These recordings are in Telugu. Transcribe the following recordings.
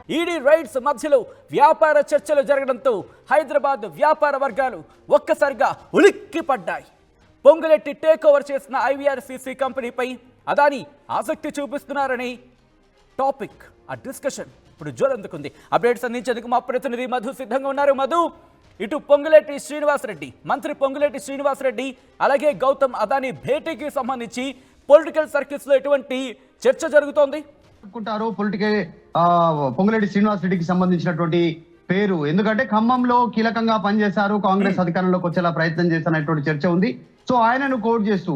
ఈడీ రైడ్స్ మధ్యలో వ్యాపార చర్చలు జరగడంతో హైదరాబాద్ వ్యాపార వర్గాలు ఒక్కసారిగా ఉలిక్కిపడ్డాయి. పొంగులెట్టి టేక్ ఓవర్ చేసిన ఐవీఆర్సీసీ కంపెనీపై అదాని ఆసక్తి చూపిస్తున్నారని టాపిక్, ఆ డిస్కషన్ ఇప్పుడు జోరందుకుంది. అప్డేట్స్ అందించేందుకు మా ప్రతినిధి మధు సిద్ధంగా ఉన్నారు. మధు, ఇటు పొంగులెట్టి శ్రీనివాసరెడ్డి, మంత్రి పొంగులెట్టి శ్రీనివాసరెడ్డి అలాగే గౌతమ్ అదాని భేటీకి సంబంధించి పొలిటికల్ సర్కిల్స్ లో ఎటువంటి చర్చ జరుగుతోంది? పొలిటికల్ పొంగులెట్టి శ్రీనివాసరెడ్డికి సంబంధించినటువంటి పేరు, ఎందుకంటే ఖమ్మంలో కీలకంగా పనిచేశారు, కాంగ్రెస్ అధికారంలోకి వచ్చేలా ప్రయత్నం చేస్తున్నటువంటి చర్చ ఉంది. సో ఆయనను కోట్ చేస్తూ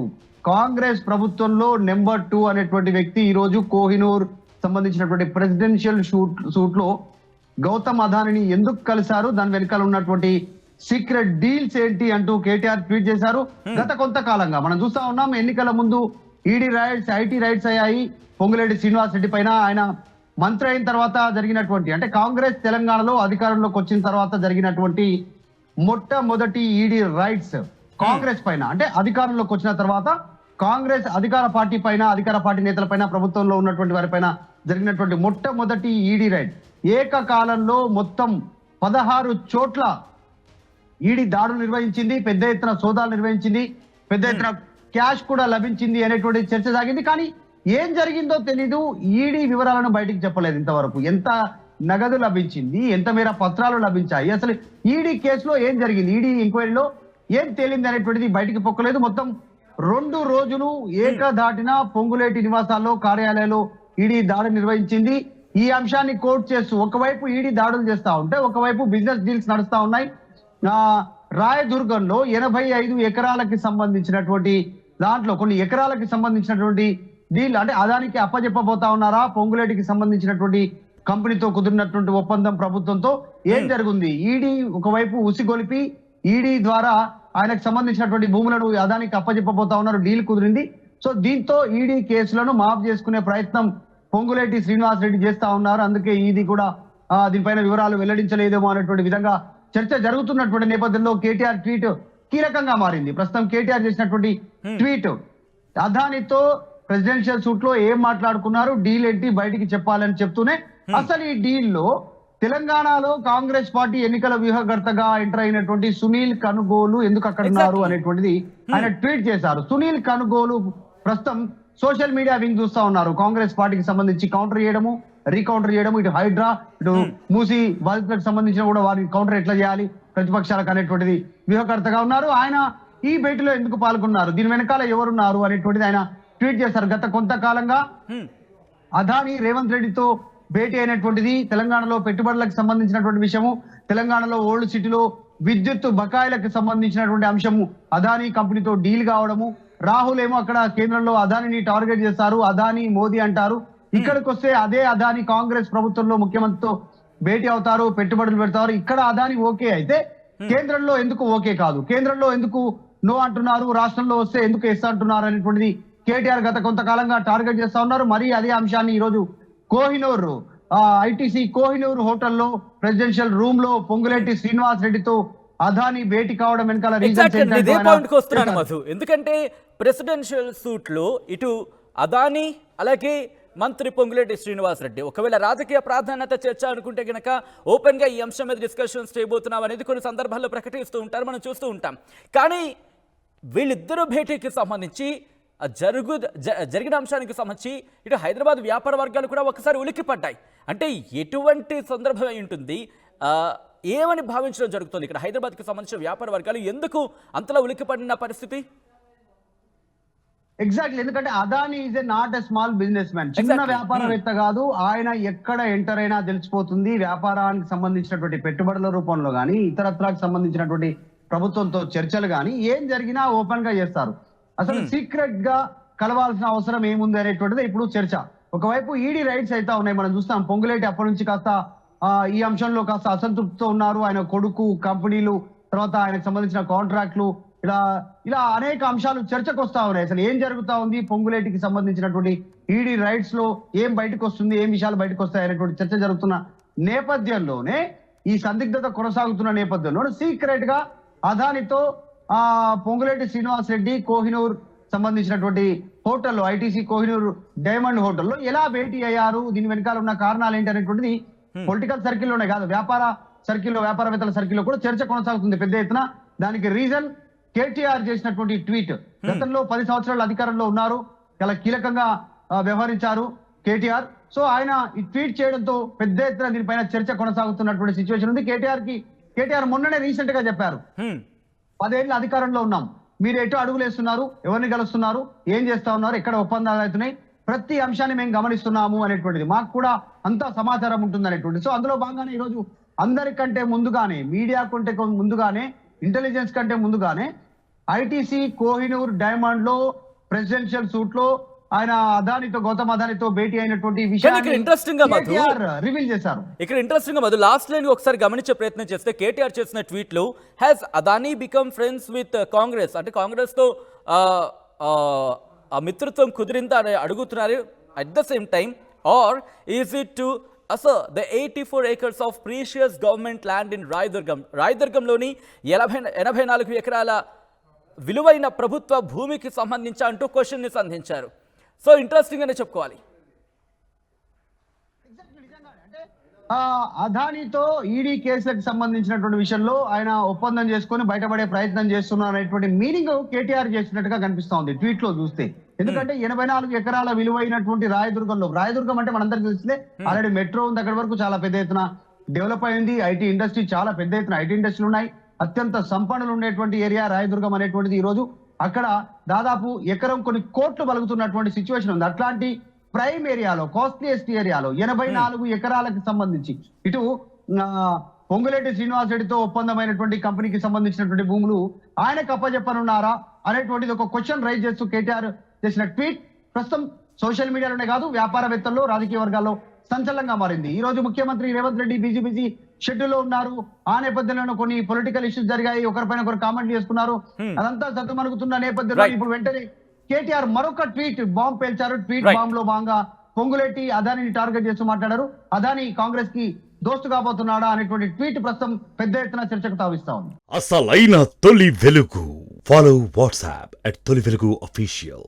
కాంగ్రెస్ ప్రభుత్వంలో నెంబర్ 2 అనేటువంటి వ్యక్తి ఈ రోజు కోహినూర్ సంబంధించినటువంటి ప్రెసిడెన్షియల్ షూట్ లో గౌతమ్ అదానిని ఎందుకు కలిశారు, దాని వెనకాల ఉన్నటువంటి సీక్రెట్ డీల్స్ ఏంటి అంటూ కేటీఆర్ ట్వీట్ చేశారు. గత కొంతకాలంగా మనం చూస్తా ఉన్నాం, ఎన్నికల ముందు ఈడీ రైడ్స్, ఐటీ రైడ్స్ అయ్యాయి పొంగులెట్టి శ్రీనివాసరెడ్డి పైన. ఆయన మంత్రి అయిన తర్వాత జరిగినటువంటి, అంటే కాంగ్రెస్ తెలంగాణలో అధికారంలోకి వచ్చిన తర్వాత జరిగినటువంటి మొట్టమొదటి ఈడీ రైడ్స్ కాంగ్రెస్ పైన, అంటే అధికారంలోకి వచ్చిన తర్వాత కాంగ్రెస్ అధికార పార్టీ పైన, అధికార పార్టీ నేతల పైన, ప్రభుత్వంలో ఉన్నటువంటి వారి పైన జరిగినటువంటి మొట్టమొదటి ఈడీ రైడ్. ఏకకాలంలో మొత్తం 16 చోట్ల ఈడీ దాడులు నిర్వహించింది, పెద్ద ఎత్తున సోదాలు నిర్వహించింది, పెద్ద ఎత్తున క్యాష్ కూడా లభించింది అనేటువంటి చర్చ సాగింది. కానీ ఏం జరిగిందో తెలీదు, ఈడీ వివరాలను బయటికి చెప్పలేదు ఇంతవరకు. ఎంత నగదు లభించింది, ఎంత మేర పత్రాలు లభించాయి, అసలు ఈడీ కేసులో ఏం జరిగింది, ఈడీ ఎంక్వైరీలో ఏం తేలింది అనేటువంటిది బయటికి పొక్కలేదు. మొత్తం 2 రోజులు ఏకధాటిన పొంగులేటి నివాసాల్లో, కార్యాలయాల్లో ఈడీ దాడులు నిర్వహించింది. ఈ అంశాన్ని కోట్ చేస్తూ ఒకవైపు ఈడీ దాడులు చేస్తా ఉంటే, ఒకవైపు బిజినెస్ డీల్స్ నడుస్తా ఉన్నాయి. రాయదుర్గంలో 85 ఎకరాలకి సంబంధించినటువంటి దాంట్లో కొన్ని ఎకరాలకి సంబంధించినటువంటి డీల్, అంటే అదానికి అప్పజెప్పబోతా ఉన్నారా, పొంగులేటికి సంబంధించినటువంటి కంపెనీతో కుదిరినటువంటి ఒప్పందం ప్రభుత్వంతో ఏం జరుగుంది? ఈడీ ఒకవైపు ఉసిగొలిపి ఈడీ ద్వారా ఆయనకు సంబంధించినటువంటి భూములను అదానికి అప్పజెప్పబోతా ఉన్నారు, డీల్ కుదిరింది. సో దీంతో ఈడీ కేసులను మాఫ్ చేసుకునే ప్రయత్నం పొంగులేటి శ్రీనివాసరెడ్డి చేస్తా ఉన్నారు. అందుకే ఈడీ కూడా దీనిపైన వివరాలు వెల్లడించలేదేమో అనేటువంటి విధంగా చర్చ జరుగుతున్నటువంటి నేపథ్యంలో కేటీఆర్ ట్వీట్ కీలకంగా మారింది. ప్రస్తుతం కేటీఆర్ చేసినటువంటి ట్వీట్, అదానితో ప్రెసిడెన్షియల్ సూట్ లో ఏం మాట్లాడుకున్నారు, డీల్ ఏంటి బయటికి చెప్పాలని చెప్తూనే, అసలు ఈ డీల్ లో తెలంగాణలో కాంగ్రెస్ పార్టీ ఎన్నికల వ్యూహకర్తగా ఎంటర్ అయినటువంటి సునీల్ కనుగోలు ఎందుకు అక్కడ ఉన్నారు అనేటువంటిది ఆయన ట్వీట్ చేశారు. సునీల్ కనుగోలు ప్రస్తుతం సోషల్ మీడియా వింగ్ చూస్తా ఉన్నారు. కాంగ్రెస్ పార్టీకి సంబంధించి కౌంటర్ చేయడము, రీకౌంటర్ చేయడము, ఇటు హైడ్రా, ఇటు మూసి బాధితులకు సంబంధించిన కూడా వారిని కౌంటర్ ఎట్లా చేయాలి ప్రతిపక్షాలకు అనేటువంటిది వ్యూహకర్తగా ఉన్నారు. ఆయన ఈ భేటీలో ఎందుకు పాల్గొన్నారు, దీని వెనకాల ఎవరున్నారు అనేటువంటిది ఆయన ట్వీట్ చేశారు. గత కొంతకాలంగా అదాని రేవంత్ రెడ్డితో భేటీ అయినటువంటిది, తెలంగాణలో పెట్టుబడులకు సంబంధించినటువంటి విషయము, తెలంగాణలో ఓల్డ్ సిటీలో విద్యుత్ బకాయిలకు సంబంధించినటువంటి అంశము, అదాని కంపెనీతో డీల్ కావడము, రాహుల్ ఏమో అక్కడ కేంద్రంలో అదానిని టార్గెట్ చేస్తారు, అదాని మోదీ అంటారు. ఇక్కడికి వస్తే అదే అదాని కాంగ్రెస్ ప్రభుత్వంలో ముఖ్యమంత్రితో భేటీ అవుతారు, పెట్టుబడులు పెడతారు. ఇక్కడ అదాని ఓకే అయితే కేంద్రంలో ఎందుకు ఓకే కాదు, కేంద్రంలో ఎందుకు నో అంటున్నారు, రాష్ట్రంలో వస్తే ఎందుకు ఎస్ అంటున్నారు అనేటువంటిది కేటీఆర్ గత కొంతకాలంగా టార్గెట్ చేస్తా ఉన్నారు. మరి అదే అంశాన్ని ఈ రోజు కోహినూర్ ఐటీసీ కోహినూర్ హోటల్లో ప్రెసిడెన్షియల్ రూమ్ లో పొంగులేటి శ్రీనివాస్ రెడ్డితో అదాని భేటీ కావడం వెనకాల మధు, ఎందుకంటే ప్రెసిడెన్షియల్ సూట్ లో ఇటు అదాని అలాగే మంత్రి పొంగులేటి శ్రీనివాసరెడ్డి ఒకవేళ రాజకీయ ప్రాధాన్యత చర్చ అనుకుంటే గనక ఓపెన్ గా ఈ అంశం మీద డిస్కషన్స్ చేయబోతున్నాం అనేది కొన్ని సందర్భాల్లో ప్రకటిస్తూ ఉంటారు, మనం చూస్తూ ఉంటాం. కానీ వీళ్ళిద్దరూ భేటీకి సంబంధించి జరిగిన అంశానికి సంబంధించి ఇటు హైదరాబాద్ వ్యాపార వర్గాలు కూడా ఒకసారి ఉలిక్కిపడ్డాయి. అంటే ఎటువంటి సందర్భం అయి ఉంటుంది, ఏమని భావించడం జరుగుతుంది ఇక్కడ హైదరాబాద్కి సంబంధించిన వ్యాపార వర్గాలు ఎందుకు అంతలా ఉలిక్కిపడిన పరిస్థితి? ఎగ్జాక్ట్లీ, ఎందుకంటే Adani is not a small business man, చిన్న వ్యాపారవేత్త కాదు. ఆయన ఎక్కడ ఎంటర్ అయినా తెలిసిపోతుంది. వ్యాపారానికి సంబంధించినటువంటి పెట్టుబడుల రూపంలో కానీ, ఇతరత్రాకు సంబంధించినటువంటి ప్రభుత్వంతో చర్చలు కానీ ఏం జరిగినా ఓపెన్ గా చేస్తారు. అసలు సీక్రెట్ గా కలవాల్సిన అవసరం ఏముంది అనేటువంటిది ఇప్పుడు చర్చ. ఒకవైపు ఈడీ రైట్స్ అయితే ఉన్నాయి, మనం చూస్తాం. పొంగులేటి అప్పటి నుంచి కాస్త ఈ అంశంలో కాస్త అసంతృప్తితో ఉన్నారు. ఆయన కొడుకు, కంపెనీలు, తర్వాత ఆయనకు సంబంధించిన కాంట్రాక్ట్లు, ఇలా అనేక అంశాలు చర్చకు వస్తా ఉన్నాయి. అసలు ఏం జరుగుతా ఉంది, పొంగులేటికి సంబంధించినటువంటి ఈడీ రైట్స్ లో ఏం బయటకు వస్తుంది, ఏం విషయాలు బయటకు వస్తాయి అనేటువంటి చర్చ జరుగుతున్న నేపథ్యంలోనే, ఈ సందిగ్ధత కొనసాగుతున్న నేపథ్యంలో సీక్రెట్ గా అదానితో పొంగులేటి శ్రీనివాస్ రెడ్డి కోహినూర్ సంబంధించినటువంటి హోటల్లో, ఐటీసీ కోహినూర్ డైమండ్ హోటల్లో ఎలా భేటీ అయ్యారు, దీని వెనకాల ఉన్న కారణాలు ఏంటి అనేటువంటిది పొలిటికల్ సర్కిల్లోనే కాదు, వ్యాపార సర్కిల్లో, వ్యాపారవేత్తల సర్కిల్లో కూడా చర్చ కొనసాగుతుంది పెద్ద ఎత్తున. దానికి రీజన్ కేటీఆర్ చేసినటువంటి ట్వీట్. గతంలో 10 సంవత్సరాలు అధికారంలో ఉన్నారు, చాలా కీలకంగా వ్యవహరించారు కేటీఆర్. సో ఆయన ఈ ట్వీట్ చేయడంతో పెద్ద ఎత్తున దీనిపైన చర్చ కొనసాగుతున్నటువంటి సిచ్యువేషన్ ఉంది. కేటీఆర్ మొన్ననే రీసెంట్ గా చెప్పారు, 10 ఏళ్ళ అధికారంలో ఉన్నాం, మీరు ఎటు అడుగులు వేస్తున్నారు, ఎవరిని కలుస్తున్నారు, ఏం చేస్తా ఉన్నారు, ఎక్కడ ఒప్పందాలు అవుతున్నాయి, ప్రతి అంశాన్ని మేము గమనిస్తున్నాము అనేటువంటిది, మాకు కూడా అంతా సమాచారం ఉంటుంది అనేటువంటిది. సో అందులో భాగంగానే ఈరోజు అందరికంటే ముందుగానే, మీడియా కంటే ముందుగానే, ఇంటెలిజెన్స్ కంటే ముందుగానే ఐటీసీ కోహినూర్ డైమండ్ లో ప్రెసిడెన్షియల్ సూట్ లో ఆయన గౌతమ్ అదానితో భేటీ అయినటువంటి విషయాన్ని ఇంట్రెస్టింగ్ గా రివీల్ చేశారు. ఇక్కడ ఇంట్రెస్టింగ్ గా మధు లాస్ట్ లైన్ ఒకసారి గమనించే ప్రయత్నం చేస్తే కేటీఆర్ చేసిన ట్వీట్ లో has Adani become friends with Congress, అంటే కాంగ్రెస్ తో ఆ మిత్రత్వం కుదిరిందా అని అడుగుతున్నారు. At the same time, or is it to usurp the 84 acres of precious government land in రాయదుర్గంలోని 84 ఎకరాల విలువైన ప్రభుత్వ భూమికి సంబంధించి అంటూ క్వశ్చన్ ని సంధించారు. సో ఇంట్రెస్టింగ్ అనే చెప్పుకోవాలి. అదానితో ఈడీ కేసులకు సంబంధించినటువంటి విషయంలో ఆయన ఒప్పందం చేసుకొని బయటపడే ప్రయత్నం చేస్తున్నారు అనేటువంటి మీనింగ్ కేటీఆర్ చేసినట్టుగా కనిపిస్తా ఉంది ట్వీట్ లో చూస్తే. ఎందుకంటే 84 ఎకరాల విలువైనటువంటి రాయదుర్గం అంటే మనందరికీ తెలిసిందే, ఆల్రెడీ మెట్రో ఉంది, అక్కడి వరకు చాలా పెద్ద ఎత్తున డెవలప్ అయింది. ఐటీ ఇండస్ట్రీ, చాలా పెద్ద ఎత్తున ఐటీ ఇండస్ట్రీలు ఉన్నాయి. అత్యంత సంపన్నులు ఉండేటువంటి ఏరియా రాయదుర్గం అనేటువంటిది. ఈ రోజు అక్కడ దాదాపు ఎకరం కొన్ని కోట్లు బలుగుతున్నటువంటి సిచ్యువేషన్ ఉంది. అట్లాంటి ప్రైమ్ ఏరియాలో, కాస్ట్లీయెస్ట్ ఏరియాలో 84 ఎకరాలకు సంబంధించి ఇటు పొంగులేటి శ్రీనివాస్ రెడ్డితో ఒప్పందమైనటువంటి కంపెనీకి సంబంధించినటువంటి భూములు ఆయనకు అప్పచెప్పనున్నారా అనేటువంటిది ఒక క్వశ్చన్ రైజ్ చేస్తూ కేటీఆర్ చేసిన ట్వీట్ ప్రస్తుతం సోషల్ మీడియాలోనే కాదు, వ్యాపారవేత్తల్లో, రాజకీయ వర్గాల్లో సంచలనంగా మారింది. ఈ రోజు ముఖ్యమంత్రి రేవంత్ రెడ్డి బిజీ షెడ్యూల్లో ఉన్నారు. ఆ నేపథ్యంలో కొన్ని పొలిటికల్ ఇష్యూస్ జరిగాయి, ఒకరిపైన ఒకరు కామెంట్ చేసుకున్నారు. అదంతా సద్దుమణుగుతున్న నేపథ్యంలో ఇప్పుడు వెంటనే కేటీఆర్ మరొక ట్వీట్ బాంబ్ పేల్చారు. ట్వీట్ బాంబ్ లో భాగంగా పొంగులేటి అదానిని టార్గెట్ చేస్తూ మాట్లాడారు. అదాని కాంగ్రెస్ కి దోస్తు కాబోతున్నాడా అనేటువంటి ట్వీట్ ప్రస్తుతం పెద్ద ఎత్తున చర్చకు తావిస్తా ఉంది. అసలైన తొలి వెలుగు. ఫాలో వాట్సాప్ @తొలి వెలుగు అఫీషియల్.